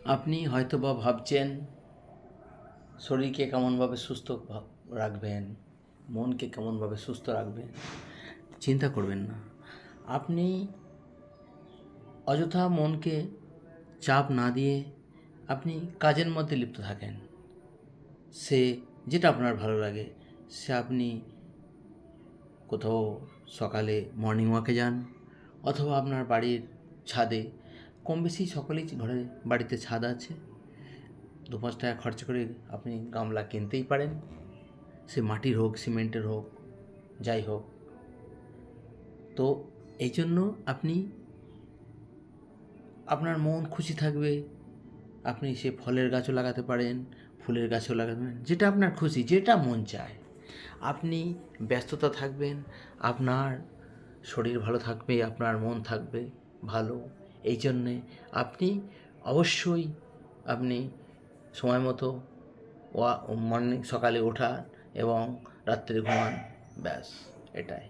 আপনি হয়তোবা ভাবছেন শরীরকে কেমনভাবে সুস্থ রাখবেন, মনকে কেমনভাবে সুস্থ রাখবেন। চিন্তা করবেন না। আপনি অযথা মনকে চাপ না দিয়ে আপনি কাজের মধ্যে লিপ্ত থাকেন। সে যেটা আপনার ভালো লাগে, সে আপনি কোথাও সকালে মর্নিং ওয়াকে যান, অথবা আপনার বাড়ির ছাদে, কম বেশি সকলেই বাড়িতে ছাদ আছে, 2-5 টাকা খরচ করে আপনি গামলা কিনতেই পারেন। সে মাটির হোক, সিমেন্টের হোক, যাই হোক। তো এই জন্য আপনি, আপনার মন খুশি থাকবে, আপনি সে ফলের গাছও লাগাতে পারেন, ফুলের গাছও লাগাতে পারেন, যেটা আপনার খুশি, যেটা মন চায়। আপনি ব্যস্ততা থাকবেন, আপনার শরীর ভালো থাকবে, আপনার মন থাকবে ভালো। এই জন্যে আপনি অবশ্যই আপনি সময় মতো মর্নিং সকালে ওঠান এবং রাত্রে ঘুমান, ব্যাস এটাই।